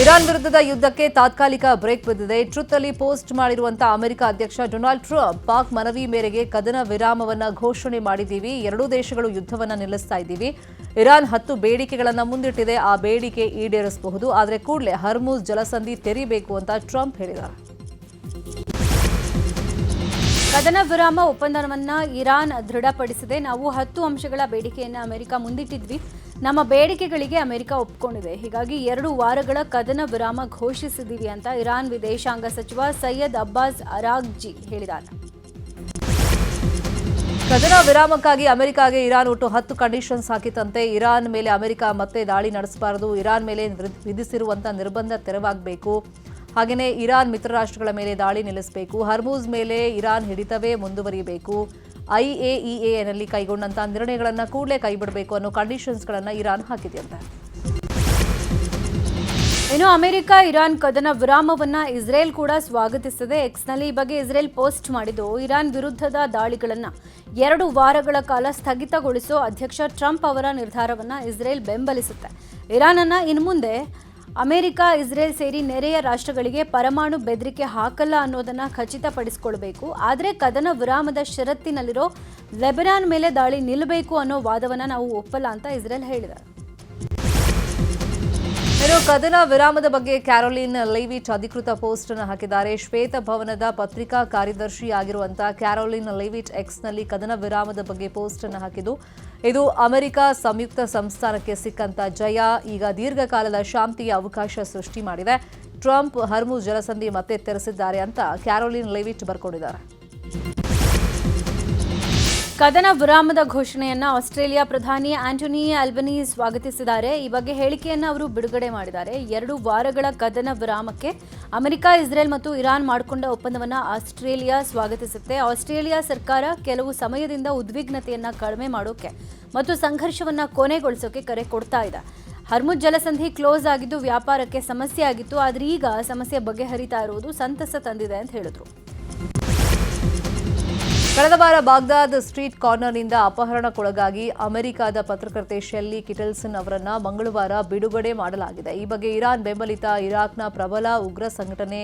Iran ವಿರುದ್ಧದ ಯುದ್ಧಕ್ಕೆ ತಾತ್ಕಾಲಿಕ ಬ್ರೇಕ್ ಬಿದ್ದಿದೆ. ಟ್ರುತ್ ಅಲ್ಲಿ ಪೋಸ್ಟ್ ಮಾಡಿರುವಂತಹ ಅಮೆರಿಕ ಅಧ್ಯಕ್ಷ ಡೊನಾಲ್ಡ್ ಟ್ರಂಪ್ ಪಾಕ್ ಮನವಿ ಮೇರೆಗೆ ಕದನ ವಿರಾಮವನ್ನ ಘೋಷಣೆ ಮಾಡಿದ್ದೀವಿ. ಎರಡೂ ದೇಶಗಳು ಯುದ್ಧವನ್ನ ನಿಲ್ಲಿಸ್ತಾ ಇದ್ದೀವಿ. ಇರಾನ್ 10 ಬೇಡಿಕೆಗಳನ್ನ ಮುಂದಿಟ್ಟಿದೆ. ಆ ಬೇಡಿಕೆ ಈಡೇರಿಸಬಹುದು, ಆದರೆ ಕೂಡಲೇ ಹರ್ಮುಜ್ ಜಲಸಂಧಿ ತೆರೀಬೇಕು ಅಂತ ಟ್ರಂಪ್ ಹೇಳಿದ್ದಾರೆ. ಕದನ ವಿರಾಮ ಒಪ್ಪಂದವನ್ನ ಇರಾನ್ ದೃಢಪಡಿಸಿದೆ. ನಾವು 10 ಅಂಶಗಳ ಬೇಡಿಕೆಯನ್ನು ಅಮೆರಿಕ ಮುಂದಿಟ್ಟಿದ್ವಿ. ನಮ್ಮ ಬೇಡಿಕೆಗಳಿಗೆ ಅಮೆರಿಕ ಒಪ್ಪಿಕೊಂಡಿದೆ. ಹೀಗಾಗಿ 2 ವಾರಗಳ ಕದನ ವಿರಾಮ ಘೋಷಿಸಿದ್ದೀವಿ ಅಂತ ಇರಾನ್ ವಿದೇಶಾಂಗ ಸಚಿವ ಸೈಯದ್ ಅಬ್ಬಾಸ್ ಅರಾಗ್ಜಿ ಹೇಳಿದ್ದಾರೆ. ಕದನ ವಿರಾಮಕ್ಕಾಗಿ ಅಮೆರಿಕಾಗೆ ಇರಾನ್ ಒಟ್ಟು 10 ಕಂಡೀಷನ್ಸ್ ಹಾಕಿತ್ತಂತೆ. ಇರಾನ್ ಮೇಲೆ ಅಮೆರಿಕ ಮತ್ತೆ ದಾಳಿ ನಡೆಸಬಾರದು, ಇರಾನ್ ಮೇಲೆ ವಿಧಿಸಿರುವಂತಹ ನಿರ್ಬಂಧ ತೆರವಾಗಬೇಕು, ಹಾಗೆಯೇ ಇರಾನ್ ಮಿತ್ರ ರಾಷ್ಟ್ರಗಳ ಮೇಲೆ ದಾಳಿ ನಿಲ್ಲಿಸಬೇಕು, ಹರ್ಮುಜ್ ಮೇಲೆ ಇರಾನ್ ಹಿಡಿತವೇ ಮುಂದುವರಿಯಬೇಕು, IAEAನಲ್ಲಿ ಕೈಗೊಂಡಂತಹ ನಿರ್ಣಯಗಳನ್ನು ಕೂಡಲೇ ಕೈಬಿಡಬೇಕು ಅನ್ನೋ ಕಂಡೀಷನ್ಸ್ಗಳನ್ನು ಇರಾನ್ ಹಾಕಿದೆಯಂತೆ. ಇನ್ನು ಅಮೆರಿಕ ಇರಾನ್ ಕದನ ವಿರಾಮವನ್ನ ಇಸ್ರೇಲ್ ಕೂಡ ಸ್ವಾಗತಿಸಿದೆ. ಎಕ್ಸ್ನಲ್ಲಿ ಈ ಬಗ್ಗೆ ಇಸ್ರೇಲ್ ಪೋಸ್ಟ್ ಮಾಡಿದ್ದು, ಇರಾನ್ ವಿರುದ್ಧದ ದಾಳಿಗಳನ್ನು 2 ವಾರಗಳ ಕಾಲ ಸ್ಥಗಿತಗೊಳಿಸೋ ಅಧ್ಯಕ್ಷ ಟ್ರಂಪ್ ಅವರ ನಿರ್ಧಾರವನ್ನು ಇಸ್ರೇಲ್ ಬೆಂಬಲಿಸುತ್ತೆ. ಇರಾನ್ ಅನ್ನ ಇನ್ಮುಂದೆ ಅಮೆರಿಕ, ಇಸ್ರೇಲ್ ಸೇರಿ ನೆರೆಯ ರಾಷ್ಟ್ರಗಳಿಗೆ ಪರಮಾಣು ಬೆದರಿಕೆ ಹಾಕಲ್ಲ ಅನ್ನೋದನ್ನ ಖಚಿತಪಡಿಸಿಕೊಳ್ಬೇಕು. ಆದರೆ ಕದನ ವಿರಾಮದ ಷರತ್ತಿನಲ್ಲಿರೋ ಲೆಬನಾನ್ ಮೇಲೆ ದಾಳಿ ನಿಲ್ಲಬೇಕು ಅನ್ನೋ ವಾದವನ್ನ ನಾವು ಒಪ್ಪಲ್ಲ ಅಂತ ಇಸ್ರೇಲ್ ಹೇಳಿದೆ. ಕದನ ವಿರಾಮದ ಬಗ್ಗೆ ಕ್ಯಾರೋಲಿನ್ ಲೆವಿಟ್ ಅಧಿಕೃತ ಪೋಸ್ಟ್ ಅನ್ನು ಹಾಕಿದ್ದಾರೆ. ಶ್ವೇತ ಭವನದ ಪತ್ರಿಕಾ ಕಾರ್ಯದರ್ಶಿ ಆಗಿರುವಂತಹ ಕ್ಯಾರೋಲಿನ್ ಲೆವಿಟ್ ಎಕ್ಸ್ನಲ್ಲಿ ಕದನ ವಿರಾಮದ ಬಗ್ಗೆ ಪೋಸ್ಟ್ ಅನ್ನು ಹಾಕಿದ್ದು, ಇದು ಅಮೆರಿಕ ಸಂಯುಕ್ತ ಸಂಸ್ಥಾನಕ್ಕೆ ಸಿಕ್ಕಂತ ಜಯ. ಈಗ ದೀರ್ಘಕಾಲದ ಶಾಂತಿಯ ಅವಕಾಶ ಸೃಷ್ಟಿ ಮಾಡಿದೆ. ಟ್ರಂಪ್ ಹರ್ಮುಜ್ ಜಲಸಂಧಿ ಮತ್ತೆ ತೆರೆಸಿದ್ದಾರೆ ಅಂತ ಕ್ಯಾರೋಲಿನ್ ಲೆವಿಟ್ ಬರ್ಕೊಂಡಿದ್ದಾರೆ. ಕದನ ವಿರಾಮದ ಘೋಷಣೆಯನ್ನ ಆಸ್ಟ್ರೇಲಿಯಾ ಪ್ರಧಾನಿ ಆಂಟೋನಿ ಆಲ್ಬನೀಸ್ ಸ್ವಾಗತಿಸಿದ್ದಾರೆ. ಈ ಬಗ್ಗೆ ಹೇಳಿಕೆಯನ್ನು ಅವರು ಬಿಡುಗಡೆ ಮಾಡಿದ್ದಾರೆ. 2 ವಾರಗಳ ಕದನ ವಿರಾಮಕ್ಕೆ ಅಮೆರಿಕ, ಇಸ್ರೇಲ್ ಮತ್ತು ಇರಾನ್ ಮಾಡಿಕೊಂಡ ಒಪ್ಪಂದವನ್ನು ಆಸ್ಟ್ರೇಲಿಯಾ ಸ್ವಾಗತಿಸುತ್ತೆ. ಆಸ್ಟ್ರೇಲಿಯಾ ಸರ್ಕಾರ ಕೆಲವು ಸಮಯದಿಂದ ಉದ್ವಿಗ್ನತೆಯನ್ನ ಕಡಿಮೆ ಮಾಡೋಕೆ ಮತ್ತು ಸಂಘರ್ಷವನ್ನ ಕೊನೆಗೊಳಿಸೋಕೆ ಕರೆ ಕೊಡ್ತಾ ಇದೆ. ಹರ್ಮುಜ್ ಜಲಸಂಧಿ ಕ್ಲೋಸ್ ಆಗಿದ್ದು ವ್ಯಾಪಾರಕ್ಕೆ ಸಮಸ್ಯೆ ಆಗಿತ್ತು, ಆದರೆ ಈಗ ಸಮಸ್ಯೆ ಬಗೆಹರಿತಾ ಇರುವುದು ಸಂತಸ ತಂದಿದೆ ಅಂತ ಹೇಳಿದ್ರು. ಕಳೆದ ವಾರ ಬಾಗ್ದಾದ್ ಸ್ಟ್ರೀಟ್ ಕಾರ್ನರ್ನಿಂದ ಅಪಹರಣಕ್ಕೊಳಗಾಗಿ ಅಮೆರಿಕದ ಪತ್ರಕರ್ತೆ ಶೆಲ್ಲಿ ಕಿಟಲ್ಸನ್ ಅವರನ್ನ ಮಂಗಳವಾರ ಬಿಡುಗಡೆ ಮಾಡಲಾಗಿದೆ. ಈ ಬಗ್ಗೆ ಇರಾನ್ ಬೆಂಬಲಿತ ಇರಾಕ್ನ ಪ್ರಬಲ ಉಗ್ರ ಸಂಘಟನೆ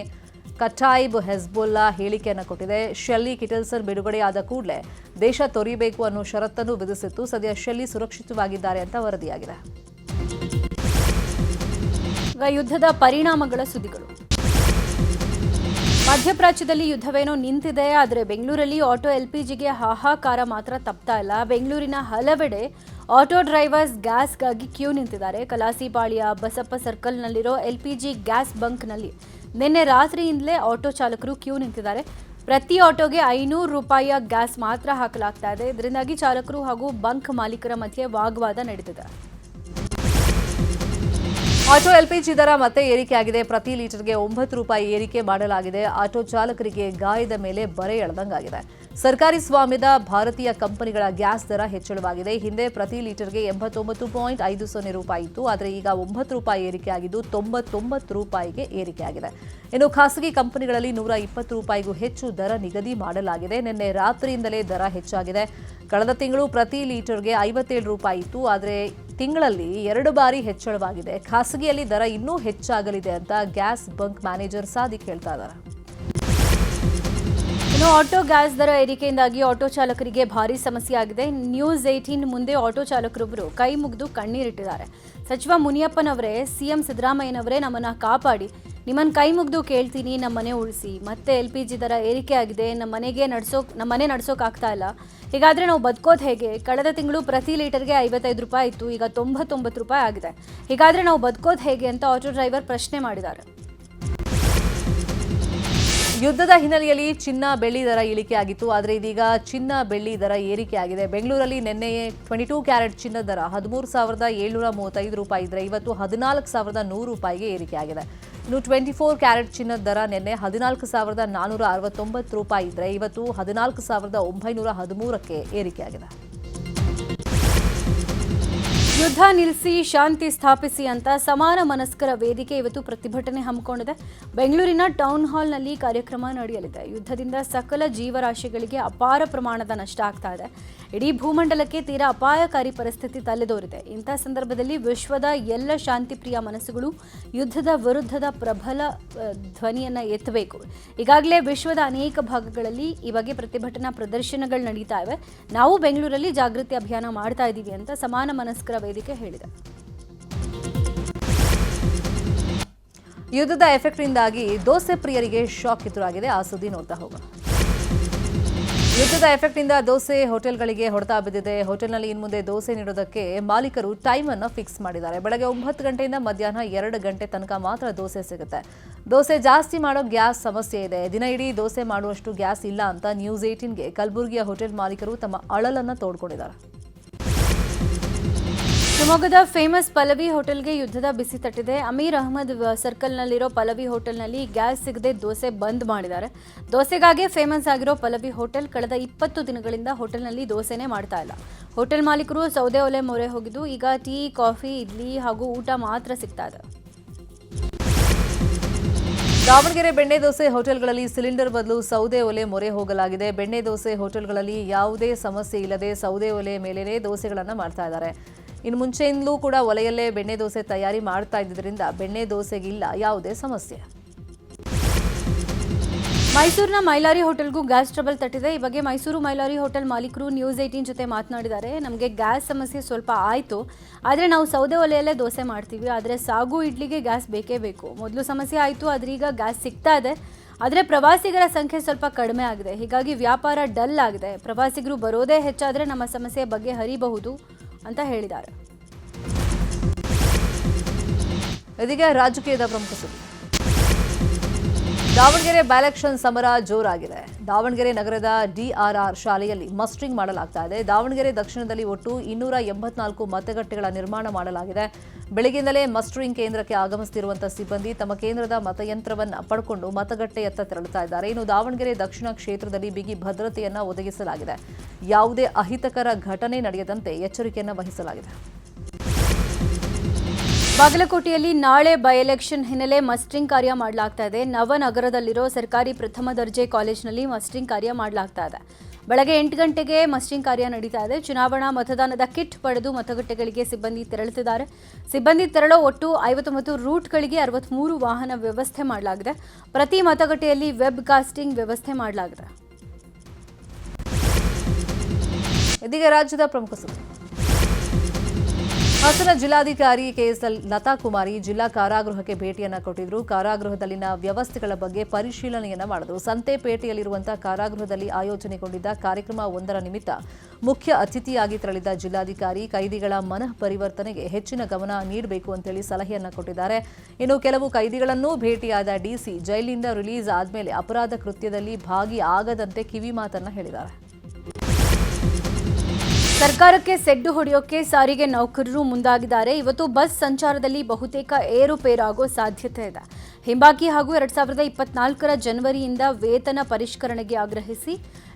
ಕಟಾಯಿಬ್ ಹೆಜ್ಬುಲ್ಲಾ ಹೇಳಿಕೆಯನ್ನು ಕೊಟ್ಟಿದೆ. ಶೆಲ್ಲಿ ಕಿಟಲ್ಸನ್ ಬಿಡುಗಡೆಯಾದ ಕೂಡಲೇ ದೇಶ ತೊರೆಯಬೇಕು ಅನ್ನೋ ಷರತ್ತನ್ನು ವಿಧಿಸಿತ್ತು. ಸದ್ಯ ಶೆಲ್ಲಿ ಸುರಕ್ಷಿತವಾಗಿದ್ದಾರೆ ಅಂತ ವರದಿಯಾಗಿದೆ. ಯುದ್ಧದ ಪರಿಣಾಮಗಳ ಸುದ್ದಿಗಳು. ಮಧ್ಯಪ್ರಾಚ್ಯದಲ್ಲಿ ಯುದ್ಧವೇನೋ ನಿಂತಿದೆ, ಆದರೆ ಬೆಂಗಳೂರಲ್ಲಿ ಆಟೋ LPGಗೆ ಹಾಹಾಕಾರ ಮಾತ್ರ ತಪ್ತಾ ಇಲ್ಲ. ಬೆಂಗಳೂರಿನ ಹಲವೆಡೆ ಆಟೋ ಡ್ರೈವರ್ಸ್ ಗ್ಯಾಸ್ಗಾಗಿ ಕ್ಯೂ ನಿಂತಿದ್ದಾರೆ. ಕಲಾಸಿಪಾಳ್ಯ ಬಸಪ್ಪ ಸರ್ಕಲ್ನಲ್ಲಿರೋ LPG ಗ್ಯಾಸ್ ಬಂಕ್ನಲ್ಲಿ ನಿನ್ನೆ ರಾತ್ರಿಯಿಂದಲೇ ಆಟೋ ಚಾಲಕರು ಕ್ಯೂ ನಿಂತಿದ್ದಾರೆ. ಪ್ರತಿ ಆಟೋಗೆ 500 ರೂಪಾಯಿಯ ಗ್ಯಾಸ್ ಮಾತ್ರ ಹಾಕಲಾಗ್ತಾ ಇದೆ. ಇದರಿಂದಾಗಿ ಚಾಲಕರು ಹಾಗೂ ಬಂಕ್ ಮಾಲೀಕರ ಮಧ್ಯೆ ವಾಗ್ವಾದ ನಡೆದಿದೆ. ಆಟೋ LPG ದರ ಮತ್ತೆ ಏರಿಕೆಯಾಗಿದೆ. ಪ್ರತಿ ಲೀಟರ್ಗೆ 9 ರೂಪಾಯಿ ಏರಿಕೆ ಮಾಡಲಾಗಿದೆ. ಆಟೋ ಚಾಲಕರಿಗೆ ಗಾಯದ ಮೇಲೆ ಬರೆ ಎಳೆದಂಗಾಗಿದೆ. ಸರ್ಕಾರಿ ಸ್ವಾಮ್ಯದ ಭಾರತೀಯ ಕಂಪನಿಗಳ ಗ್ಯಾಸ್ ದರ ಹೆಚ್ಚಳವಾಗಿದೆ. ಹಿಂದೆ ಪ್ರತಿ ಲೀಟರ್ಗೆ 89.50 ರೂಪಾಯಿ ಇತ್ತು, ಆದರೆ ಈಗ 9 ರೂಪಾಯಿ ಏರಿಕೆಯಾಗಿದ್ದು 99 ರೂಪಾಯಿಗೆ ಏರಿಕೆಯಾಗಿದೆ. ಇನ್ನು ಖಾಸಗಿ ಕಂಪನಿಗಳಲ್ಲಿ 120 ರೂಪಾಯಿಗೂ ಹೆಚ್ಚು ದರ ನಿಗದಿ ಮಾಡಲಾಗಿದೆ. ನಿನ್ನೆ ರಾತ್ರಿಯಿಂದಲೇ ದರ ಹೆಚ್ಚಾಗಿದೆ. ಕಳೆದ ತಿಂಗಳು ಪ್ರತಿ ಲೀಟರ್ಗೆ 57 ರೂಪಾಯಿ ಇತ್ತು, ಆದರೆ ತಿಂಗಳಲ್ಲಿ 2 ಬಾರಿ ಹೆಚ್ಚಳವಾಗಿದೆ. ಖಾಸಗಿಯಲ್ಲಿ ದರ ಇನ್ನೂ ಹೆಚ್ಚಾಗಲಿದೆ ಅಂತ ಗ್ಯಾಸ್ ಬಂಕ್ ಮ್ಯಾನೇಜರ್ ಸಾದಿಕ್ ಹೇಳ್ತಾ ಇದ್ದಾರೆ. ಇನ್ನು ಆಟೋ ಗ್ಯಾಸ್ ದರ ಏರಿಕೆಯಿಂದಾಗಿ ಆಟೋ ಚಾಲಕರಿಗೆ ಭಾರಿ ಸಮಸ್ಯೆ ಆಗಿದೆ. ನ್ಯೂಸ್ 18 ಮುಂದೆ ಆಟೋ ಚಾಲಕರೊಬ್ಬರು ಕೈ ಮುಗಿದು ಕಣ್ಣೀರಿಟ್ಟಿದ್ದಾರೆ. ಸಚಿವ ಮುನಿಯಪ್ಪನವರೇ, CM ಸಿದ್ದರಾಮಯ್ಯನವರೇ, ನಮ್ಮನ್ನ ಕಾಪಾಡಿ, ನಿಮ್ಮನ್ನು ಕೈ ಮುಗಿದು ಕೇಳ್ತೀನಿ, ನಮ್ಮನೆ ಉಳಿಸಿ. ಮತ್ತೆ LPG ದರ ಏರಿಕೆ ಆಗಿದೆ, ನಮ್ಮನೆ ನಡ್ಸೋಕ್ಕಾಗ್ತಾ ಇಲ್ಲ. ಹೀಗಾದರೆ ನಾವು ಬದುಕೋದು ಹೇಗೆ? ಕಳೆದ ತಿಂಗಳು ಪ್ರತಿ ಲೀಟರ್ಗೆ 55 ರೂಪಾಯಿ ಇತ್ತು, ಈಗ 99 ರೂಪಾಯಿ ಆಗಿದೆ. ಹೀಗಾದರೆ ನಾವು ಬದುಕೋದು ಹೇಗೆ ಅಂತ ಆಟೋ ಡ್ರೈವರ್ ಪ್ರಶ್ನೆ ಮಾಡಿದ್ದಾರೆ. ಯುದ್ಧದ ಹಿನ್ನೆಲೆಯಲ್ಲಿ ಚಿನ್ನ ಬೆಳ್ಳಿ ದರ ಇಳಿಕೆಯಾಗಿತ್ತು, ಆದರೆ ಇದೀಗ ಚಿನ್ನ ಬೆಳ್ಳಿ ದರ ಏರಿಕೆಯಾಗಿದೆ. ಬೆಂಗಳೂರಲ್ಲಿ ನಿನ್ನೆಯೇ 22 ಕ್ಯಾರೆಟ್ ಚಿನ್ನ ದರ 13,735 ರೂಪಾಯಿ ಇದ್ದರೆ ಇವತ್ತು 14,100 ರೂಪಾಯಿಗೆ ಏರಿಕೆಯಾಗಿದೆ. ಇನ್ನು 24 ಕ್ಯಾರೆಟ್ ಚಿನ್ನದ ದರ ನಿನ್ನೆ 14,469 ರೂಪಾಯಿ ಇದ್ದರೆ ಇವತ್ತು 14,913ಕ್ಕೆ ಏರಿಕೆಯಾಗಿದೆ. ಯುದ್ಧ ನಿಲ್ಲಿಸಿ ಶಾಂತಿ ಸ್ಥಾಪಿಸಿ ಅಂತ ಸಮಾನ ಮನಸ್ಕರ ವೇದಿಕೆ ಇವತ್ತು ಪ್ರತಿಭಟನೆ ಹಮ್ಮಿಕೊಂಡಿದೆ. ಬೆಂಗಳೂರಿನ ಟೌನ್ ಹಾಲ್ನಲ್ಲಿ ಕಾರ್ಯಕ್ರಮ ನಡೆಯಲಿದೆ. ಯುದ್ಧದಿಂದ ಸಕಲ ಜೀವರಾಶಿಗಳಿಗೆ ಅಪಾರ ಪ್ರಮಾಣದ ನಷ್ಟ ಆಗ್ತಾ ಇದೆ. ಇಡೀ ಭೂಮಂಡಲಕ್ಕೆ ತೀರಾ ಅಪಾಯಕಾರಿ ಪರಿಸ್ಥಿತಿ ತಲೆದೋರಿದೆ. ಇಂಥ ಸಂದರ್ಭದಲ್ಲಿ ವಿಶ್ವದ ಎಲ್ಲ ಶಾಂತಿಪ್ರಿಯ ಮನಸ್ಸುಗಳು ಯುದ್ಧದ ವಿರುದ್ಧದ ಪ್ರಬಲ ಧ್ವನಿಯನ್ನು ಎತ್ತಬೇಕು. ಈಗಾಗಲೇ ವಿಶ್ವದ ಅನೇಕ ಭಾಗಗಳಲ್ಲಿ ಈ ಬಗ್ಗೆ ಪ್ರತಿಭಟನಾ ಪ್ರದರ್ಶನಗಳು ನಡೀತಾ ಇವೆ. ನಾವು ಬೆಂಗಳೂರಲ್ಲಿ ಜಾಗೃತಿ ಅಭಿಯಾನ ಮಾಡ್ತಾ ಇದ್ದೀವಿ ಅಂತ ಸಮಾನ ಮನಸ್ಕರ ವೇದಿಕೆ ಹೇಳಿದೆ. ಯುದ್ಧದ ಎಫೆಕ್ಟ್ನಿಂದಾಗಿ ದೋಸೆ ಪ್ರಿಯರಿಗೆ ಶಾಕ್ ಎದುರಾಗಿದೆ. ಆ ಸುದ್ದಿ ನೋಡ್ತಾ ಹೋಗೋಣ. ಯುದ್ಧದ ಎಫೆಕ್ಟ್ನಿಂದ ದೋಸೆ ಹೋಟೆಲ್ಗಳಿಗೆ ಹೊಡೆತ ಬಿದ್ದಿದೆ. ಹೋಟೆಲ್ನಲ್ಲಿ ಇನ್ನು ಮುಂದೆ ದೋಸೆ ನೀಡೋದಕ್ಕೆ ಮಾಲೀಕರು ಟೈಮ್ ಅನ್ನು ಫಿಕ್ಸ್ ಮಾಡಿದ್ದಾರೆ. ಬೆಳಗ್ಗೆ 9 ಗಂಟೆಯಿಂದ ಮಧ್ಯಾಹ್ನ 2 ಗಂಟೆ ತನಕ ಮಾತ್ರ ದೋಸೆ ಸಿಗುತ್ತೆ. ದೋಸೆ ಜಾಸ್ತಿ ಮಾಡೋ ಗ್ಯಾಸ್ ಸಮಸ್ಯೆ ಇದೆ. ದಿನ ಇಡೀ ದೋಸೆ ಮಾಡುವಷ್ಟು ಗ್ಯಾಸ್ ಇಲ್ಲ ಅಂತ ನ್ಯೂಸ್ 18ಗೆ ಕಲಬುರಗಿಯ ಹೋಟೆಲ್ ಮಾಲೀಕರು ತಮ್ಮ ಅಳಲನ್ನು ತೋಡ್ಕೊಂಡಿದ್ದಾರೆ. ಶಿವಮೊಗ್ಗದ ಫೇಮಸ್ ಪಲ್ಲವಿ ಹೋಟೆಲ್ಗೆ ಯುದ್ಧದ ಬಿಸಿ ತಟ್ಟಿದೆ. ಅಮೀರ್ ಅಹಮದ್ ಸರ್ಕಲ್ನಲ್ಲಿರೋ ಪಲ್ಲವಿ ಹೋಟೆಲ್ನಲ್ಲಿ ಗ್ಯಾಸ್ ಸಿಗದೆ ದೋಸೆ ಬಂದ್ ಮಾಡಿದ್ದಾರೆ. ದೋಸೆಗಾಗಿ ಫೇಮಸ್ ಆಗಿರೋ ಪಲ್ಲವಿ ಹೋಟೆಲ್ ಕಳೆದ 20 ದಿನಗಳಿಂದ ಹೋಟೆಲ್ನಲ್ಲಿ ದೋಸೆನೇ ಮಾಡ್ತಾ ಇಲ್ಲ. ಹೋಟೆಲ್ ಮಾಲೀಕರು ಸೌದೆ ಒಲೆ ಮೊರೆ ಹೋಗಿದ್ದು ಈಗ ಟೀ, ಕಾಫಿ, ಇಡ್ಲಿ ಹಾಗೂ ಊಟ ಮಾತ್ರ ಸಿಗ್ತಾ ಇದೆ. ದಾವಣಗೆರೆ ಬೆಣ್ಣೆ ದೋಸೆ ಹೋಟೆಲ್ಗಳಲ್ಲಿ ಸಿಲಿಂಡರ್ ಬದಲು ಸೌದೆ ಒಲೆ ಮೊರೆ ಹೋಗಲಾಗಿದೆ. ಬೆಣ್ಣೆ ದೋಸೆ ಹೋಟೆಲ್ಗಳಲ್ಲಿ ಯಾವುದೇ ಸಮಸ್ಯೆ ಇಲ್ಲದೆ ಸೌದೆ ಒಲೆ ಮೇಲೆನೇ ದೋಸೆಗಳನ್ನು ಮಾಡ್ತಾ ಇದ್ದಾರೆ. ಇನ್ನು ಮುಂಚೆಯಿಂದಲೂ ಕೂಡ ಒಲೆಯಲ್ಲೇ ಬೆಣ್ಣೆ ದೋಸೆ ತಯಾರಿ ಮಾಡ್ತಾ ಇದ್ದರಿಂದ ಬೆಣ್ಣೆ ದೋಸೆಗಿಲ್ಲ ಯಾವುದೇ ಸಮಸ್ಯೆ. ಮೈಸೂರಿನ ಮೈಲಾರಿ ಹೋಟೆಲ್ಗೂ ಗ್ಯಾಸ್ ಟ್ರಬಲ್ ತಟ್ಟಿದೆ. ಈ ಬಗ್ಗೆ ಮೈಸೂರು ಮೈಲಾರಿ ಹೋಟೆಲ್ ಮಾಲೀಕರು ನ್ಯೂಸ್ 18 ಜೊತೆ ಮಾತನಾಡಿದ್ದಾರೆ. ನಮಗೆ ಗ್ಯಾಸ್ ಸಮಸ್ಯೆ ಸ್ವಲ್ಪ ಆಯಿತು, ಆದರೆ ನಾವು ಸೌದೆ ಒಲೆಯಲ್ಲೇ ದೋಸೆ ಮಾಡ್ತೀವಿ. ಆದರೆ ಸಾಗು ಇಡ್ಲಿಗೆ ಗ್ಯಾಸ್ ಬೇಕೇ ಬೇಕು. ಮೊದಲು ಸಮಸ್ಯೆ ಆಯಿತು, ಆದರೆ ಈಗ ಗ್ಯಾಸ್ ಸಿಗ್ತಾ ಇದೆ. ಆದರೆ ಪ್ರವಾಸಿಗರ ಸಂಖ್ಯೆ ಸ್ವಲ್ಪ ಕಡಿಮೆ ಆಗಿದೆ. ಹೀಗಾಗಿ ವ್ಯಾಪಾರ ಡಲ್ ಆಗಿದೆ. ಪ್ರವಾಸಿಗರು ಬರೋದೇ ಹೆಚ್ಚಾದರೆ ನಮ್ಮ ಸಮಸ್ಯೆ ಬಗ್ಗೆ ಹರಿಬಹುದು ಅಂತ ಹೇಳಿದ್ದಾರೆ. ಇದೀಗ ರಾಜಕೀಯದ ಪ್ರಮುಖ ಸುದ್ದಿ. ದಾವಣಗೆರೆ ಬೈಲೆಕ್ಷನ್ ಸಮರ ಜೋರಾಗಿದೆ. ದಾವಣಗೆರೆ ನಗರದ DRR ಶಾಲೆಯಲ್ಲಿ ಮಸ್ಟರಿಂಗ್ ಮಾಡಲಾಗ್ತಾ ಇದೆ. ದಾವಣಗೆರೆ ದಕ್ಷಿಣದಲ್ಲಿ ಒಟ್ಟು 284 ಮತಗಟ್ಟೆಗಳ ನಿರ್ಮಾಣ ಮಾಡಲಾಗಿದೆ. ಬೆಳಗ್ಗಿಂದಲೇ ಮಸ್ಟರಿಂಗ್ ಕೇಂದ್ರಕ್ಕೆ ಆಗಮಿಸುತ್ತಿರುವಂತಹ ಸಿಬ್ಬಂದಿ ತಮ್ಮ ಕೇಂದ್ರದ ಮತಯಂತ್ರವನ್ನು ಪಡ್ಕೊಂಡು ಮತಗಟ್ಟೆಯತ್ತ ತೆರಳುತ್ತಾ ಇದ್ದಾರೆ. ಇನ್ನು ದಾವಣಗೆರೆ ದಕ್ಷಿಣ ಕ್ಷೇತ್ರದಲ್ಲಿ ಬಿಗಿ ಭದ್ರತೆಯನ್ನು ಒದಗಿಸಲಾಗಿದೆ. ಯಾವುದೇ ಅಹಿತಕರ ಘಟನೆ ನಡೆಯದಂತೆ ಎಚ್ಚರಿಕೆಯನ್ನು ವಹಿಸಲಾಗಿದೆ. ಬಾಗಲಕೋಟೆಯಲ್ಲಿ ನಾಳೆ ಬೈ ಎಲೆಕ್ಷನ್ ಹಿನ್ನೆಲೆ ಮಸ್ಟರಿಂಗ್ ಕಾರ್ಯ ಮಾಡಲಾಗ್ತಾ ಇದೆ. ನವನಗರದಲ್ಲಿರೋ ಸರ್ಕಾರಿ ಪ್ರಥಮ ದರ್ಜೆ ಕಾಲೇಜಿನಲ್ಲಿ ಮಸ್ಟರಿಂಗ್ ಕಾರ್ಯ ಮಾಡಲಾಗ್ತಾ ಇದೆ. ಬೆಳಗ್ಗೆ 8 ಗಂಟೆಗೆ ಮಸ್ಟರಿಂಗ್ ಕಾರ್ಯ ನಡೀತಾ ಇದೆ. ಚುನಾವಣಾ ಮತದಾನದ ಕಿಟ್ ಪಡೆದು ಮತಗಟ್ಟೆಗಳಿಗೆ ಸಿಬ್ಬಂದಿ ತೆರಳುತ್ತಿದ್ದಾರೆ. ಸಿಬ್ಬಂದಿ ತೆರಳೋ ಒಟ್ಟು 59 ರೂಟ್ಗಳಿಗೆ 63 ವಾಹನ ವ್ಯವಸ್ಥೆ ಮಾಡಲಾಗಿದೆ. ಪ್ರತಿ ಮತಗಟ್ಟೆಯಲ್ಲಿ ವೆಬ್ ಕಾಸ್ಟಿಂಗ್ ವ್ಯವಸ್ಥೆ ಮಾಡಲಾಗಿದೆ. ಇದೀಗ ರಾಜ್ಯದ ಪ್ರಮುಖ ಸುದ್ದಿ. ಹಾಸನ ಜಿಲ್ಲಾಧಿಕಾರಿ KS ಲತಾ ಕುಮಾರಿ ಜಿಲ್ಲಾ ಕಾರಾಗೃಹಕ್ಕೆ ಭೇಟಿಯನ್ನು ಕೊಟ್ಟಿದ್ರು. ಕಾರಾಗೃಹದಲ್ಲಿನ ವ್ಯವಸ್ಥೆಗಳ ಬಗ್ಗೆ ಪರಿಶೀಲನೆಯನ್ನ ಮಾಡಿದ್ರು. ಸಂತೆಪೇಟೆಯಲ್ಲಿರುವಂತಹ ಕಾರಾಗೃಹದಲ್ಲಿ ಆಯೋಜನೆಗೊಂಡಿದ್ದ ಕಾರ್ಯಕ್ರಮ ಒಂದರ ನಿಮಿತ್ತ ಮುಖ್ಯ ಅತಿಥಿಯಾಗಿ ತೆರಳಿದ ಜಿಲ್ಲಾಧಿಕಾರಿ ಕೈದಿಗಳ ಮನಃ ಪರಿವರ್ತನೆಗೆ ಹೆಚ್ಚಿನ ಗಮನ ನೀಡಬೇಕು ಅಂತೇಳಿ ಸಲಹೆಯನ್ನ ಕೊಟ್ಟಿದ್ದಾರೆ. ಇನ್ನು ಕೆಲವು ಕೈದಿಗಳನ್ನೂ ಭೇಟಿಯಾದ DC ಜೈಲಿನಿಂದ ರಿಲೀಸ್ ಆದ್ಮೇಲೆ ಅಪರಾಧ ಕೃತ್ಯದಲ್ಲಿ ಭಾಗಿಯಾಗದಂತೆ ಕಿವಿ ಮಾತನ್ನ ಹೇಳಿದ್ದಾರೆ. ಸರ್ಕಾರಕ್ಕೆ ಸೆಡ್ಡು ಹೊಡೆಯೋಕೆ ಸಾರಿಗೆ ನೌಕರರು ಮುಂದಾಗಿದ್ದಾರೆ. ಇವತ್ತು ಬಸ್ ಸಂಚಾರದಲ್ಲಿ ಬಹುತೇಕ ಏರುಪೇರಾಗೋ ಸಾಧ್ಯತೆ ಇದೆ. ಹಿಂಬಾಕಿ ಹಾಗೂ 2024ರ ಜನವರಿಯಿಂದ ವೇತನ ಪರಿಷ್ಕರಣೆಗೆ ಆಗ್ರಹಿಸಿ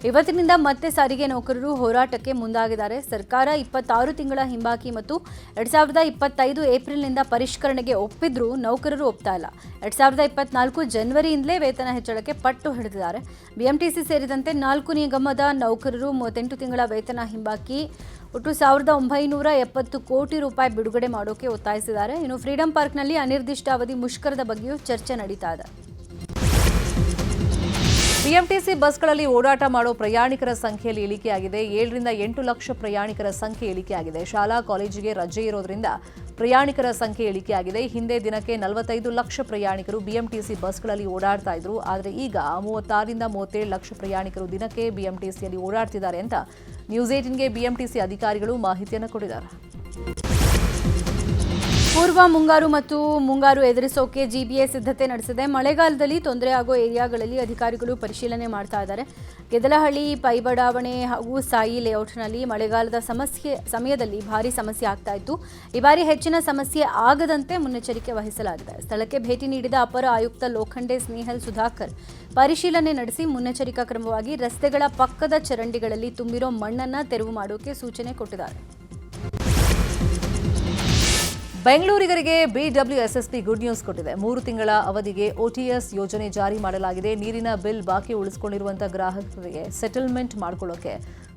ಇವತ್ತಿನಿಂದ ಮತ್ತೆ ಸಾರಿಗೆ ನೌಕರರು ಹೋರಾಟಕ್ಕೆ ಮುಂದಾಗಿದ್ದಾರೆ. ಸರ್ಕಾರ 26 ತಿಂಗಳ ಹಿಂಬಾಕಿ ಮತ್ತು 2025 ಏಪ್ರಿಲ್ನಿಂದ ಪರಿಷ್ಕರಣೆಗೆ ಒಪ್ಪಿದ್ರೂ ನೌಕರರು ಒಪ್ತಾ ಇಲ್ಲ. 2024 ಜನವರಿಯಿಂದಲೇ ವೇತನ ಹೆಚ್ಚಳಕ್ಕೆ ಪಟ್ಟು ಹಿಡಿದಿದ್ದಾರೆ. BMTC ಸೇರಿದಂತೆ 4 ನಿಗಮದ ನೌಕರರು 38 ತಿಂಗಳ ವೇತನ ಹಿಂಬಾಕಿ ಒಟ್ಟು 1970 ಕೋಟಿ ರೂಪಾಯಿ ಬಿಡುಗಡೆ ಮಾಡೋಕೆ ಒತ್ತಾಯಿಸಿದ್ದಾರೆ. ಇನ್ನು ಫ್ರೀಡಂ ಪಾರ್ಕ್ನಲ್ಲಿ ಅನಿರ್ದಿಷ್ಟಾವಧಿ ಮುಷ್ಕರದ ಬಗ್ಗೆಯೂ ಚರ್ಚೆ ನಡೀತಾ ಇದೆ. BMTC ಬಸ್ಗಳಲ್ಲಿ ಓಡಾಟ ಮಾಡೋ ಪ್ರಯಾಣಿಕರ ಸಂಖ್ಯೆಯಲ್ಲಿ ಇಳಿಕೆಯಾಗಿದೆ. 7 ರಿಂದ 8 ಲಕ್ಷ ಪ್ರಯಾಣಿಕರ ಸಂಖ್ಯೆ ಇಳಿಕೆಯಾಗಿದೆ. ಶಾಲಾ ಕಾಲೇಜಿಗೆ ರಜೆ ಇರೋದ್ರಿಂದ ಪ್ರಯಾಣಿಕರ ಸಂಖ್ಯೆ ಇಳಿಕೆಯಾಗಿದೆ. ಹಿಂದೆ ದಿನಕ್ಕೆ 45 ಲಕ್ಷ ಪ್ರಯಾಣಿಕರು BMTC ಬಸ್ಗಳಲ್ಲಿ ಓಡಾಡ್ತಾ ಇದ್ರು. ಆದರೆ ಈಗ 36 ರಿಂದ 37 ಲಕ್ಷ ಪ್ರಯಾಣಿಕರು ದಿನಕ್ಕೆ BMTCಯಲ್ಲಿ ಓಡಾಡ್ತಿದ್ದಾರೆ ಅಂತ ನ್ಯೂಸ್ 18ಗೆ BMTC ಅಧಿಕಾರಿಗಳು ಮಾಹಿತಿಯನ್ನು ಕೊಟ್ಟಿದ್ದಾರೆ. ಪೂರ್ವ ಮುಂಗಾರು ಮತ್ತು ಮುಂಗಾರು ಎದುರಿಸೋಕೆ GBA ಸಿದ್ಧತೆ ನಡೆಸಿದೆ. ಮಳೆಗಾಲದಲ್ಲಿ ತೊಂದರೆ ಆಗೋ ಏರಿಯಾಗಳಲ್ಲಿ ಅಧಿಕಾರಿಗಳು ಪರಿಶೀಲನೆ ಮಾಡ್ತಾ ಇದ್ದಾರೆ. ಗೆದಲಹಳ್ಳಿ, ಪೈ ಬಡಾವಣೆ ಹಾಗೂ ಸಾಯಿ ಲೇಔಟ್ನಲ್ಲಿ ಮಳೆಗಾಲದ ಸಮಯದಲ್ಲಿ ಭಾರೀ ಸಮಸ್ಯೆ ಆಗ್ತಾ ಇತ್ತು. ಈ ಬಾರಿ ಹೆಚ್ಚಿನ ಸಮಸ್ಯೆ ಆಗದಂತೆ ಮುನ್ನೆಚ್ಚರಿಕೆ ವಹಿಸಲಾಗಿದೆ. ಸ್ಥಳಕ್ಕೆ ಭೇಟಿ ನೀಡಿದ ಅಪರ ಆಯುಕ್ತ ಲೋಖಂಡೆ ಸ್ನೇಹಲ್ ಸುಧಾಕರ್ ಪರಿಶೀಲನೆ ನಡೆಸಿ ಮುನ್ನೆಚ್ಚರಿಕಾ ಕ್ರಮವಾಗಿ ರಸ್ತೆಗಳ ಪಕ್ಕದ ಚರಂಡಿಗಳಲ್ಲಿ ತುಂಬಿರೋ ಮಣ್ಣನ್ನು ತೆರವು ಮಾಡೋಕೆ ಸೂಚನೆ ಕೊಟ್ಟಿದ್ದಾರೆ. ಬೆಂಗಳೂರಿಗರಿಗೆ ಬಿಡಬ್ಲ್ಯೂಎಸ್ಎಸ್ಪಿ ಗುಡ್ ನ್ಯೂಸ್ ಕೊಟ್ಟಿದೆ. 3 ತಿಂಗಳ ಅವಧಿಗೆ OTS ಯೋಜನೆ ಜಾರಿ ಮಾಡಲಾಗಿದೆ. ನೀರಿನ ಬಿಲ್ ಬಾಕಿ ಉಳಿಸಿಕೊಂಡಿರುವಂತಹ ಗ್ರಾಹಕರಿಗೆ ಸೆಟಲ್ಮೆಂಟ್ ಮಾಡಿಕೊಳ್ಳೋಕೆ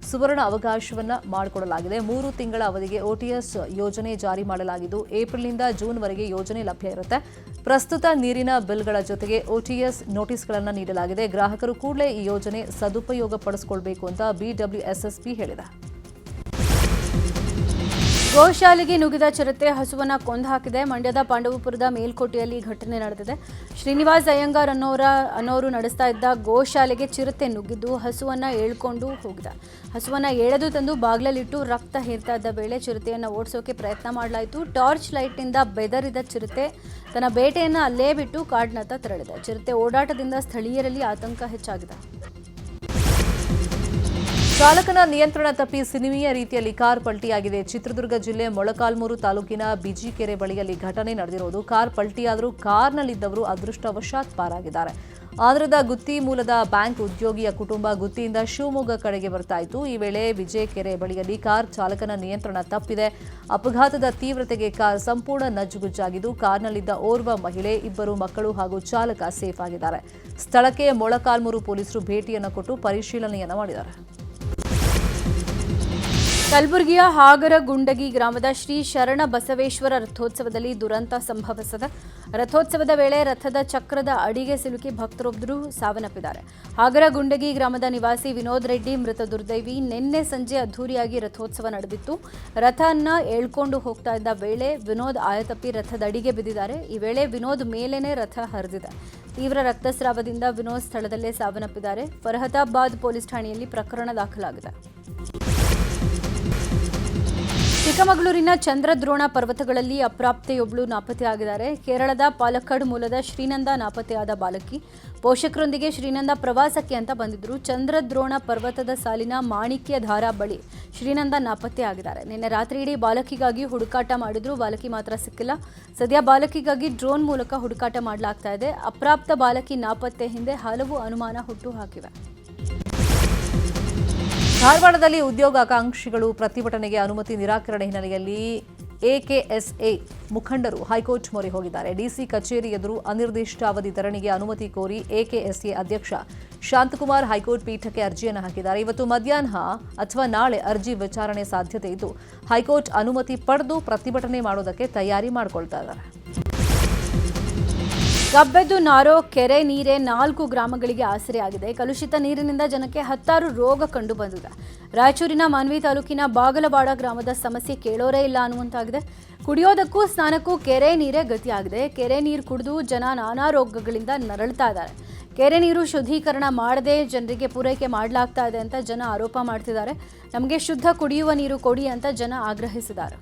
ಸುವರ್ಣ ಅವಕಾಶವನ್ನ ಮಾಡಿಕೊಡಲಾಗಿದೆ. 3 ತಿಂಗಳ ಅವಧಿಗೆ OTS ಯೋಜನೆ ಜಾರಿ ಮಾಡಲಾಗಿದ್ದು ಏಪ್ರಿಲ್ನಿಂದ ಜೂನ್ವರೆಗೆ ಯೋಜನೆ ಲಭ್ಯ ಇರುತ್ತೆ. ಪ್ರಸ್ತುತ ನೀರಿನ ಬಿಲ್ಗಳ ಜೊತೆಗೆ OTS ನೋಟಿಸ್ಗಳನ್ನು ನೀಡಲಾಗಿದೆ. ಗ್ರಾಹಕರು ಕೂಡಲೇ ಈ ಯೋಜನೆ ಸದುಪಯೋಗ ಪಡಿಸಿಕೊಳ್ಳಬೇಕು ಅಂತ ಬಿಡಬ್ಲ್ಯೂಎಸ್ಎಸ್ಪಿ ಹೇಳಿದೆ. ಗೋಶಾಲೆಗೆ ನುಗ್ಗಿದ ಚಿರತೆ ಹಸುವನ್ನ ಕೊಂದು ಹಾಕಿದೆ. ಮಂಡ್ಯದ ಪಾಂಡವಪುರದ ಮೇಲ್ಕೋಟೆಯಲ್ಲಿ ಘಟನೆ ನಡೆದಿದೆ. ಶ್ರೀನಿವಾಸ್ ಅಯ್ಯಂಗಾರ್ ಅನ್ನೋರು ನಡೆಸ್ತಾ ಇದ್ದ ಗೋಶಾಲೆಗೆ ಚಿರತೆ ನುಗ್ಗಿದ್ದು ಹಸುವನ್ನ ಎಳ್ಕೊಂಡು ಹೋಗಿದೆ. ಹಸುವನ್ನ ಎಳೆದು ತಂದು ಬಾಗ್ಲಲ್ಲಿಟ್ಟು ರಕ್ತ ಹೀರ್ತಾ ಇದ್ದ ವೇಳೆ ಚಿರತೆಯನ್ನು ಓಡಿಸೋಕೆ ಪ್ರಯತ್ನ ಮಾಡಲಾಯಿತು. ಟಾರ್ಚ್ ಲೈಟ್ನಿಂದ ಬೆದರಿದ ಚಿರತೆ ತನ್ನ ಬೇಟೆಯನ್ನು ಅಲ್ಲೇ ಬಿಟ್ಟು ಕಾಡಿನತ್ತ ತೆರಳಿದೆ. ಚಿರತೆ ಓಡಾಟದಿಂದ ಸ್ಥಳೀಯರಲ್ಲಿ ಆತಂಕ ಹೆಚ್ಚಾಗಿದೆ. ಚಾಲಕನ ನಿಯಂತ್ರಣ ತಪ್ಪಿ ಸಿನಿಮೀಯ ರೀತಿಯಲ್ಲಿ ಕಾರ್ ಪಲ್ಟಿಯಾಗಿದೆ. ಚಿತ್ರದುರ್ಗ ಜಿಲ್ಲೆ ಮೊಳಕಾಲ್ಮೂರು ತಾಲೂಕಿನ ಬಿಜಿಕೆರೆ ಬಳಿಯಲ್ಲಿ ಘಟನೆ ನಡೆದಿರೋದು. ಕಾರ್ ಪಲ್ಟಿಯಾದರೂ ಕಾರ್ನಲ್ಲಿದ್ದವರು ಅದೃಷ್ಟವಶಾತ್ ಪಾರಾಗಿದ್ದಾರೆ. ಆಂಧ್ರದ ಗುತ್ತಿ ಮೂಲದ ಬ್ಯಾಂಕ್ ಉದ್ಯೋಗಿಯ ಕುಟುಂಬ ಗುತ್ತಿಯಿಂದ ಶಿವಮೊಗ್ಗ ಕಡೆಗೆ ಬರ್ತಾ ಇತ್ತು. ಈ ವೇಳೆ ಬಿಜೆಕೆರೆ ಬಳಿಯಲ್ಲಿ ಕಾರ್ ಚಾಲಕನ ನಿಯಂತ್ರಣ ತಪ್ಪಿದೆ. ಅಪಘಾತದ ತೀವ್ರತೆಗೆ ಕಾರ್ ಸಂಪೂರ್ಣ ನಜ್ಜುಗುಜ್ಜಾಗಿದ್ದು ಕಾರ್ನಲ್ಲಿದ್ದ ಓರ್ವ ಮಹಿಳೆ, 2 ಮಕ್ಕಳು ಹಾಗೂ ಚಾಲಕ ಸೇಫ್ ಆಗಿದ್ದಾರೆ. ಸ್ಥಳಕ್ಕೆ ಮೊಳಕಾಲ್ಮೂರು ಪೊಲೀಸರು ಭೇಟಿಯನ್ನು ಕೊಟ್ಟು ಪರಿಶೀಲನೆಯನ್ನು ಮಾಡಿದ್ದಾರೆ. ಕಲಬುರಗಿಯ ಹಾಗರಗುಂಡಗಿ ಗ್ರಾಮದ ಶ್ರೀ ಶರಣ ಬಸವೇಶ್ವರ ರಥೋತ್ಸವದಲ್ಲಿ ದುರಂತ ಸಂಭವಿಸಿದೆ. ರಥೋತ್ಸವದ ವೇಳೆ ರಥದ ಚಕ್ರದ ಅಡಿಗೆ ಸಿಲುಕಿ ಭಕ್ತರೊಬ್ಬರು ಸಾವನ್ನಪ್ಪಿದ್ದಾರೆ. ಹಾಗರಗುಂಡಗಿ ಗ್ರಾಮದ ನಿವಾಸಿ ವಿನೋದ್ ರೆಡ್ಡಿ ಮೃತ ದುರ್ದೈವಿ. ನಿನ್ನೆ ಸಂಜೆ ಅದ್ದೂರಿಯಾಗಿ ರಥೋತ್ಸವ ನಡೆದಿತ್ತು. ರಥವನ್ನ ಎಳ್ಕೊಂಡು ಹೋಗ್ತಾ ಇದ್ದ ವೇಳೆ ವಿನೋದ್ ಆಯತಪ್ಪಿ ರಥದ ಅಡಿಗೆ ಬಿದ್ದಿದ್ದಾರೆ. ಈ ವೇಳೆ ವಿನೋದ್ ಮೇಲೇನೆ ರಥ ಹರಿದಿದೆ. ತೀವ್ರ ರಕ್ತಸ್ರಾವದಿಂದ ವಿನೋದ್ ಸ್ಥಳದಲ್ಲೇ ಸಾವನ್ನಪ್ಪಿದ್ದಾರೆ. ಫರಹತಾಬಾದ್ ಪೊಲೀಸ್ ಠಾಣೆಯಲ್ಲಿ ಪ್ರಕರಣ ದಾಖಲಾಗಿದೆ. ಚಿಕ್ಕಮಗಳೂರಿನ ಚಂದ್ರದ್ರೋಣ ಪರ್ವತಗಳಲ್ಲಿ ಅಪ್ರಾಪ್ತೆಯೊಬ್ಬಳು ನಾಪತ್ತೆಯಾಗಿದ್ದಾರೆ. ಕೇರಳದ ಪಾಲಕ್ಕಡ್ ಮೂಲದ ಶ್ರೀನಂದ ನಾಪತ್ತೆಯಾದ ಬಾಲಕಿ. ಪೋಷಕರೊಂದಿಗೆ ಶ್ರೀನಂದ ಪ್ರವಾಸಕ್ಕೆ ಅಂತ ಬಂದಿದ್ರು. ಚಂದ್ರದ್ರೋಣ ಪರ್ವತದ ಸಾಲಿನ ಮಾಣಿಕ್ಯ ಧಾರಾ ಬಳಿ ಶ್ರೀನಂದ ನಾಪತ್ತೆಯಾಗಿದ್ದಾರೆ. ನಿನ್ನೆ ರಾತ್ರಿ ಇಡೀ ಬಾಲಕಿಗಾಗಿ ಹುಡುಕಾಟ ಮಾಡಿದ್ರು. ಬಾಲಕಿ ಮಾತ್ರ ಸಿಕ್ಕಿಲ್ಲ. ಸದ್ಯ ಬಾಲಕಿಗಾಗಿ ಡ್ರೋನ್ ಮೂಲಕ ಹುಡುಕಾಟ ಮಾಡಲಾಗ್ತಾ ಇದೆ. ಅಪ್ರಾಪ್ತ ಬಾಲಕಿ ನಾಪತ್ತೆ ಹಿಂದೆ ಹಲವು ಅನುಮಾನ ಹುಟ್ಟು ಹಾಕಿವೆ. ಧಾರವಾಡದಲ್ಲಿ ಉದ್ಯೋಗಾಕಾಂಕ್ಷಿಗಳು ಪ್ರತಿಭಟನೆಗೆ ಅನುಮತಿ ನಿರಾಕರಣೆ ಹಿನ್ನೆಲೆಯಲ್ಲಿ AKSA ಮುಖಂಡರು ಹೈಕೋರ್ಟ್ ಮೊರೆ ಹೋಗಿದ್ದಾರೆ. ಡಿಸಿ ಕಚೇರಿ ಎದುರು ಅನಿರ್ದಿಷ್ಟಾವಧಿ ಧರಣಿಗೆ ಅನುಮತಿ ಕೋರಿ AKSA ಅಧ್ಯಕ್ಷ ಶಾಂತಕುಮಾರ್ ಹೈಕೋರ್ಟ್ ಪೀಠಕ್ಕೆ ಅರ್ಜಿಯನ್ನು ಹಾಕಿದ್ದಾರೆ. ಇವತ್ತು ಮಧ್ಯಾಹ್ನ ಅಥವಾ ನಾಳೆ ಅರ್ಜಿ ವಿಚಾರಣೆ ಸಾಧ್ಯತೆ ಇದ್ದು ಹೈಕೋರ್ಟ್ ಅನುಮತಿ ಪಡೆದು ಪ್ರತಿಭಟನೆ ಮಾಡೋದಕ್ಕೆ ತಯಾರಿ ಮಾಡಿಕೊಳ್ತಾ ಇದ್ದಾರೆ. ಗಬ್ಬೆದ್ದು ನಾರೋ ಕೆರೆ ನೀರೇ 4 ಗ್ರಾಮಗಳಿಗೆ ಆಸರೆಯಾಗಿದೆ. ಕಲುಷಿತ ನೀರಿನಿಂದ ಜನಕ್ಕೆ 10 ರೋಗ ಕಂಡು ಬಂದಿದೆ. ರಾಯಚೂರಿನ ಮಾನ್ವಿ ತಾಲೂಕಿನ ಬಾಗಲವಾಡ ಗ್ರಾಮದ ಸಮಸ್ಯೆ ಕೇಳೋರೇ ಇಲ್ಲ ಅನ್ನುವಂತಾಗಿದೆ. ಕುಡಿಯೋದಕ್ಕೂ ಸ್ನಾನಕ್ಕೂ ಕೆರೆ ನೀರೇ ಗತಿಯಾಗಿದೆ. ಕೆರೆ ನೀರು ಕುಡಿದು ಜನ ನಾನಾ ರೋಗಗಳಿಂದ ನರಳ್ತಾ ಇದ್ದಾರೆ. ಕೆರೆ ನೀರು ಶುದ್ಧೀಕರಣ ಮಾಡದೆ ಜನರಿಗೆ ಪೂರೈಕೆ ಮಾಡಲಾಗ್ತಾ ಇದೆ ಅಂತ ಜನ ಆರೋಪ ಮಾಡ್ತಿದ್ದಾರೆ. ನಮಗೆ ಶುದ್ಧ ಕುಡಿಯುವ ನೀರು ಕೊಡಿ ಅಂತ ಜನ ಆಗ್ರಹಿಸಿದ್ದಾರೆ.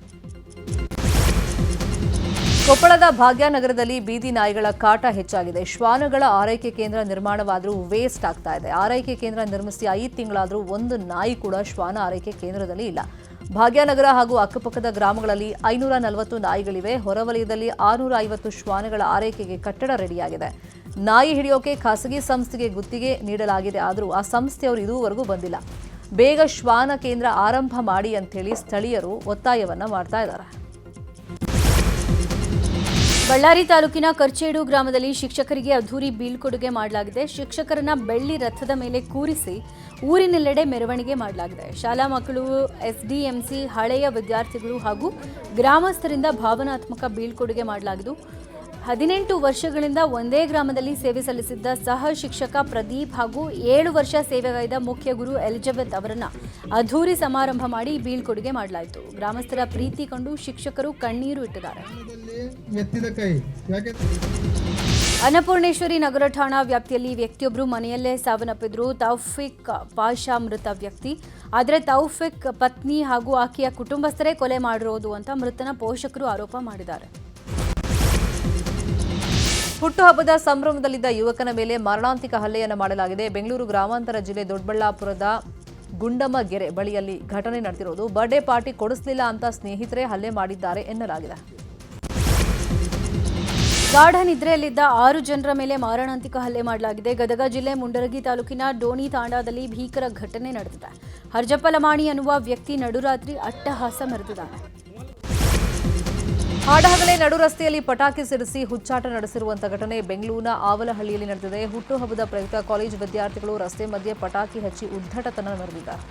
ಕೊಪ್ಪಳದ ಭಾಗ್ಯನಗರದಲ್ಲಿ ಬೀದಿ ನಾಯಿಗಳ ಕಾಟ ಹೆಚ್ಚಾಗಿದೆ. ಶ್ವಾನಗಳ ಆರೈಕೆ ಕೇಂದ್ರ ನಿರ್ಮಾಣವಾದರೂ ವೇಸ್ಟ್ ಆಗ್ತಾ ಇದೆ. ಆರೈಕೆ ಕೇಂದ್ರ ನಿರ್ಮಿಸಿ 5 ತಿಂಗಳಾದರೂ ಒಂದು ನಾಯಿ ಕೂಡ ಶ್ವಾನ ಆರೈಕೆ ಕೇಂದ್ರದಲ್ಲಿ ಇಲ್ಲ. ಭಾಗ್ಯನಗರ ಹಾಗೂ ಅಕ್ಕಪಕ್ಕದ ಗ್ರಾಮಗಳಲ್ಲಿ 540 ನಾಯಿಗಳಿವೆ. ಹೊರವಲಯದಲ್ಲಿ 650 ಶ್ವಾನಗಳ ಆರೈಕೆಗೆ ಕಟ್ಟಡ ರೆಡಿಯಾಗಿದೆ. ನಾಯಿ ಹಿಡಿಯೋಕೆ ಖಾಸಗಿ ಸಂಸ್ಥೆಗೆ ಗುತ್ತಿಗೆ ನೀಡಲಾಗಿದೆ. ಆದರೂ ಆ ಸಂಸ್ಥೆಯವರು ಇದುವರೆಗೂ ಬಂದಿಲ್ಲ. ಬೇಗ ಶ್ವಾನ ಕೇಂದ್ರ ಆರಂಭ ಮಾಡಿ ಅಂತೇಳಿ ಸ್ಥಳೀಯರು ಒತ್ತಾಯವನ್ನ ಮಾಡ್ತಾ ಇದ್ದಾರೆ. ಬಳ್ಳಾರಿ ತಾಲೂಕಿನ ಕರ್ಚೇಡು ಗ್ರಾಮದಲ್ಲಿ ಶಿಕ್ಷಕರಿಗೆ ಅದ್ದೂರಿ ಬೀಳ್ಕೊಡುಗೆ ಮಾಡಲಾಗಿದೆ. ಶಿಕ್ಷಕರನ್ನ ಬೆಳ್ಳಿ ರಥದ ಮೇಲೆ ಕೂರಿಸಿ ಊರಿನೆಲ್ಲೆಡೆ ಮೆರವಣಿಗೆ ಮಾಡಲಾಗಿದೆ. ಶಾಲಾ ಮಕ್ಕಳು, SDMC ಹಳೆಯ ವಿದ್ಯಾರ್ಥಿಗಳು ಹಾಗೂ ಗ್ರಾಮಸ್ಥರಿಂದ ಭಾವನಾತ್ಮಕ ಬೀಳ್ಕೊಡುಗೆ ಮಾಡಲಾಗಿದ್ದು 18 ವರ್ಷಗಳಿಂದ ಒಂದೇ ಗ್ರಾಮದಲ್ಲಿ ಸೇವೆ ಸಲ್ಲಿಸಿದ್ದ ಸಹ ಶಿಕ್ಷಕ ಪ್ರದೀಪ್ ಹಾಗೂ 7 ವರ್ಷ ಸೇವೆಗೈದ ಮುಖ್ಯ ಗುರು ಎಲಿಜಬೆತ್ ಅವರನ್ನ ಅದ್ದೂರಿ ಸಮಾರಂಭ ಮಾಡಿ ಬೀಳ್ಕೊಡುಗೆ ಮಾಡಲಾಯಿತು. ಗ್ರಾಮಸ್ಥರ ಪ್ರೀತಿ ಕಂಡು ಶಿಕ್ಷಕರು ಕಣ್ಣೀರು ಇಟ್ಟಿದ್ದಾರೆ. ಅನ್ನಪೂರ್ಣೇಶ್ವರಿ ನಗರ ಠಾಣಾ ವ್ಯಾಪ್ತಿಯಲ್ಲಿ ವ್ಯಕ್ತಿಯೊಬ್ಬರು ಮನೆಯಲ್ಲೇ ಸಾವನ್ನಪ್ಪಿದ್ರು. ತೌಫಿಕ್ ಪಾಷಾ ಮೃತ ವ್ಯಕ್ತಿ. ಆದರೆ ತೌಫಿಕ್ ಪತ್ನಿ ಹಾಗೂ ಆಕೆಯ ಕುಟುಂಬಸ್ಥರೇ ಕೊಲೆ ಮಾಡಿರೋದು ಅಂತ ಮೃತನ ಪೋಷಕರು ಆರೋಪ ಮಾಡಿದ್ದಾರೆ. ಹುಟ್ಟುಹಬ್ಬದ ಸಂಭ್ರಮದಲ್ಲಿದ್ದ ಯುವಕನ ಮೇಲೆ ಮಾರಣಾಂತಿಕ ಹಲ್ಲೆಯನ್ನು ಮಾಡಲಾಗಿದೆ. ಬೆಂಗಳೂರು ಗ್ರಾಮಾಂತರ ಜಿಲ್ಲೆ ದೊಡ್ಡಬಳ್ಳಾಪುರದ ಗುಂಡಮ್ಮಗೆರೆ ಬಳಿಯಲ್ಲಿ ಘಟನೆ ನಡೆದಿರೋದು. ಬರ್ಡೇ ಪಾರ್ಟಿ ಕೊಡಿಸಲಿಲ್ಲ ಅಂತ ಸ್ನೇಹಿತರೇ ಹಲ್ಲೆ ಮಾಡಿದ್ದಾರೆ ಎನ್ನಲಾಗಿದೆ. ಗಾಢ ನಿದ್ರೆಯಲ್ಲಿದ್ದ 6 ಜನರ ಮೇಲೆ ಮಾರಣಾಂತಿಕ ಹಲ್ಲೆ ಮಾಡಲಾಗಿದೆ. ಗದಗ ಜಿಲ್ಲೆ ಮುಂಡರಗಿ ತಾಲೂಕಿನ ಡೋಣಿ ತಾಂಡಾದಲ್ಲಿ ಭೀಕರ ಘಟನೆ ನಡೆದಿದೆ. ಹರ್ಜಪ್ಪ ಲಮಾಣಿ ಅನ್ನುವ ವ್ಯಕ್ತಿ ನಡುರಾತ್ರಿ ಅಟ್ಟಹಾಸ ಮೆರೆದಿದ್ದಾನೆ. ಹಾಡಹಗಲೇ ನಡು ರಸ್ತೆಯಲ್ಲಿ ಪಟಾಕಿ ಸಿಡಿಸಿ ಹುಚ್ಚಾಟ ನಡೆಸಿರುವಂತಹ ಘಟನೆ ಬೆಂಗಳೂರಿನ ಆವಲಹಳ್ಳಿಯಲ್ಲಿ ನಡೆದಿದೆ. ಹುಟ್ಟುಹಬ್ಬದ ಪ್ರಯುಕ್ತ ಕಾಲೇಜು ವಿದ್ಯಾರ್ಥಿಗಳು ರಸ್ತೆ ಮಧ್ಯೆ ಪಟಾಕಿ ಹಚ್ಚಿ ಉದ್ಧಟತನ ಮೆರೆದಿದ್ದಾರೆ.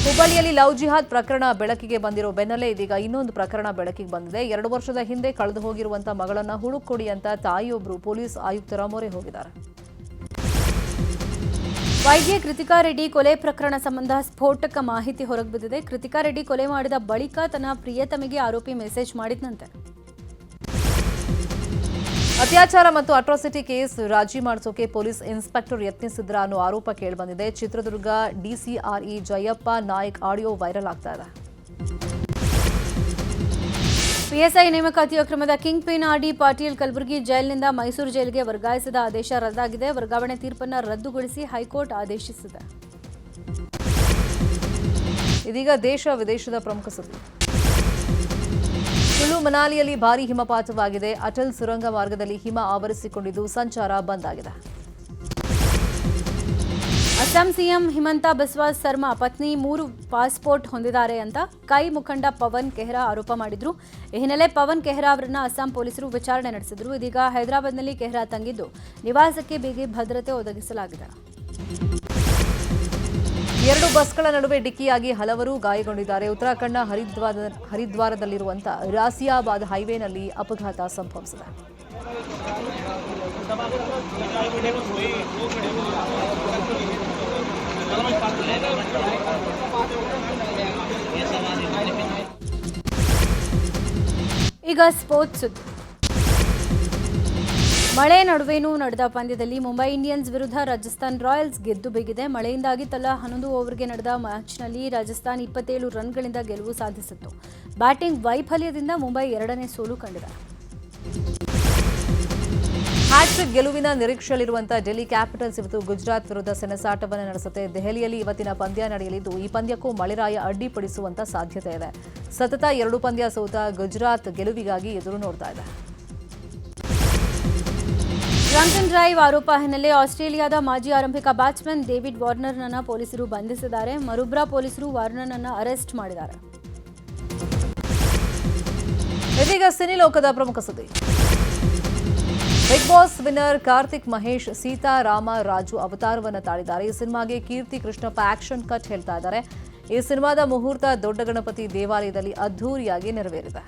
ಹುಬ್ಬಳ್ಳಿಯಲ್ಲಿ ಲವ್ ಜಿಹಾದ್ ಪ್ರಕರಣ ಬೆಳಕಿಗೆ ಬಂದಿರೋ ಬೆನ್ನಲ್ಲೇ ಇದೀಗ ಇನ್ನೊಂದು ಪ್ರಕರಣ ಬೆಳಕಿಗೆ ಬಂದಿದೆ. 2 ವರ್ಷದ ಹಿಂದೆ ಕಳೆದು ಹೋಗಿರುವಂತಹ ಮಗಳನ್ನ ಹುಡುಕೊಡಿ ಅಂತ ತಾಯಿಯೊಬ್ಬರು ಪೊಲೀಸ್ ಆಯುಕ್ತರ ಮೊರೆ ಹೋಗಿದ್ದಾರೆ. ವೈದ್ಯೆ ಕೃತಿಕಾ ರೆಡ್ಡಿ ಕೊಲೆ ಪ್ರಕರಣ ಸಂಬಂಧ ಸ್ಫೋಟಕ ಮಾಹಿತಿ ಹೊರಬಿದ್ದಿದೆ. ಕೃತಿಕಾ ರೆಡ್ಡಿ ಕೊಲೆ ಮಾಡಿದ ಬಳಿಕ ತನ್ನ ಪ್ರಿಯತಮೆಗೆ ಆರೋಪಿ ಮೆಸೇಜ್ ಮಾಡಿದ್ನಂತೆ. ಅತ್ಯಾಚಾರ ಮತ್ತು ಅಟ್ರಾಸಿಟಿ ಕೇಸ್ ರಾಜಿ ಮಾಡಿಸೋಕೆ ಪೊಲೀಸ್ ಇನ್ಸ್ಪೆಕ್ಟರ್ ಯತ್ನಿಸಿದ್ರ ಅನ್ನೋ ಆರೋಪ ಕೇಳಿಬಂದಿದೆ. Chitradurga DCRE Jayappa Naik audio viral ಆಗ್ತಾ ಇದೆ. ಪಿಎಸ್ಐ ನೇಮಕಾತಿ ಅಕ್ರಮದ kingpin RD Patil Kalaburagi ಜೈಲಿನಿಂದ ಮೈಸೂರು ಜೈಲಿಗೆ ವರ್ಗಾಯಿಸಿದ ಆದೇಶ ರದ್ದಾಗಿದೆ. ವರ್ಗಾವಣೆ ತೀರ್ಪನ್ನು ರದ್ದುಗೊಳಿಸಿ ಹೈಕೋರ್ಟ್ ಆದೇಶಿಸಿದೆ. ಇದೀಗ ದೇಶ ವಿದೇಶದ ಪ್ರಮುಖ ಸುದ್ದಿ. ಕುಲು ಮನಾಲಿಯಲ್ಲಿ ಭಾರೀ ಹಿಮಪಾತವಾಗಿದೆ. ಅಟಲ್ ಸುರಂಗ ಮಾರ್ಗದಲ್ಲಿ ಹಿಮ ಆವರಿಸಿಕೊಂಡಿದ್ದು ಸಂಚಾರ ಬಂದ್ ಆಗಿದೆ. ಅಸ್ಸಾಂ ಸಿಎಂ ಹಿಮಂತ ಬಿಸ್ವಾ ಸರ್ಮಾ ಪತ್ನಿ 3 ಪಾಸ್ಪೋರ್ಟ್ ಹೊಂದಿದ್ದಾರೆ ಅಂತ ಕೈ ಮುಖಂಡ ಪವನ್ ಕೆಹ್ರಾ ಆರೋಪ ಮಾಡಿದ್ರು. ಈ ಹಿನ್ನೆಲೆ ಪವನ್ ಕೆಹ್ರಾ ಅವರನ್ನ ಅಸ್ಸಾಂ ಪೊಲೀಸರು ವಿಚಾರಣೆ ನಡೆಸಿದ್ರು. ಇದೀಗ ಹೈದರಾಬಾದ್ನಲ್ಲಿ ಕೆಹ್ರಾ ತಂಗಿದ್ದು ನಿವಾಸಕ್ಕೆ ಬಿಗಿ ಭದ್ರತೆ ಒದಗಿಸಲಾಗಿದೆ. 2 ಬಸ್ಗಳ ನಡುವೆ ಡಿಕ್ಕಿಯಾಗಿ ಹಲವರು ಗಾಯಗೊಂಡಿದ್ದಾರೆ. ಉತ್ತರಾಖಂಡ್ನ ಹರಿದ್ವಾರದಲ್ಲಿರುವಂತಹ ರಾಸಿಯಾಬಾದ್ ಹೈವೇನಲ್ಲಿ ಅಪಘಾತ ಸಂಭವಿಸಿದೆ. ಈಗ ಸ್ಪೋರ್ಟ್ಸ್ ಸುದ್ದಿ. ಮಳೆ ನಡುವೆನೂ ನಡೆದ ಪಂದ್ಯದಲ್ಲಿ ಮುಂಬೈ ಇಂಡಿಯನ್ಸ್ ವಿರುದ್ಧ ರಾಜಸ್ಥಾನ್ ರಾಯಲ್ಸ್ ಗೆದ್ದು ಬಿಗಿದೆ. ಮಳೆಯಿಂದಾಗಿ ತಲಾ 11 ಓವರ್ಗೆ ನಡೆದ ಮ್ಯಾಚ್ನಲ್ಲಿ ರಾಜಸ್ಥಾನ್ 27 ರನ್ಗಳಿಂದ ಗೆಲುವು ಸಾಧಿಸಿತ್ತು. ಬ್ಯಾಟಿಂಗ್ ವೈಫಲ್ಯದಿಂದ ಮುಂಬೈ 2ನೇ ಸೋಲು ಕಂಡಿದೆ. ಹ್ಯಾಟ್ರಿಕ್ ಗೆಲುವಿನ ನಿರೀಕ್ಷೆಯಲ್ಲಿರುವಂತಹ ಡೆಲ್ಲಿ ಕ್ಯಾಪಿಟಲ್ಸ್ ಇವತ್ತು ಗುಜರಾತ್ ವಿರುದ್ಧ ಸೆಣಸಾಟವನ್ನು ನಡೆಸುತ್ತೆ. ದೆಹಲಿಯಲ್ಲಿ ಇವತ್ತಿನ ಪಂದ್ಯ ನಡೆಯಲಿದ್ದು ಈ ಪಂದ್ಯಕ್ಕೂ ಮಳೆರಾಯ ಅಡ್ಡಿಪಡಿಸುವಂತ ಸಾಧ್ಯತೆ ಇದೆ. ಸತತ 2 ಪಂದ್ಯ ಸೋತ ಗುಜರಾತ್ ಗೆಲುವಿಗಾಗಿ ಎದುರು ನೋಡ್ತಾ ಇದೆ. ಡ್ರಂಕ್ ಅಂಡ್ ಡ್ರೈವ್ ಆರೋಪ ಹಿನ್ನೆಲೆ ಆಸ್ಟ್ರೇಲಿಯಾದ ಮಾಜಿ ಆರಂಭಿಕ ಬ್ಯಾಟ್ಸ್ಮನ್ ಡೇವಿಡ್ ವಾರ್ನರ್ನನ್ನ ಪೊಲೀಸರು ಬಂಧಿಸಿದ್ದಾರೆ. ಮರುಬ್ರಾ ಪೊಲೀಸರು ವಾರ್ನರ್ನನ್ನ ಅರೆಸ್ಟ್ ಮಾಡಿದ್ದಾರೆ. ಇದೀಗ ಸಿನಿ ಲೋಕದ ಪ್ರಮುಖ ಸುದ್ದಿ. Bigg Boss winner Karthik Mahesh Seetharama Raju ಅವತಾರವನ್ನು ತಾಳಿದ್ದಾರೆ. ಈ ಸಿನಿಮಾಗೆ ಕೀರ್ತಿ ಕೃಷ್ಣಪ್ಪ ಆಕ್ಷನ್ ಕಟ್ ಹೇಳ್ತಾ ಇದ್ದಾರೆ. ಈ ಸಿನಿಮಾದ ಮುಹೂರ್ತ ದೊಡ್ಡ ಗಣಪತಿ ದೇವಾಲಯದಲ್ಲಿ ಅದ್ಧೂರಿಯಾಗಿ ನೆರವೇರಿದೆ.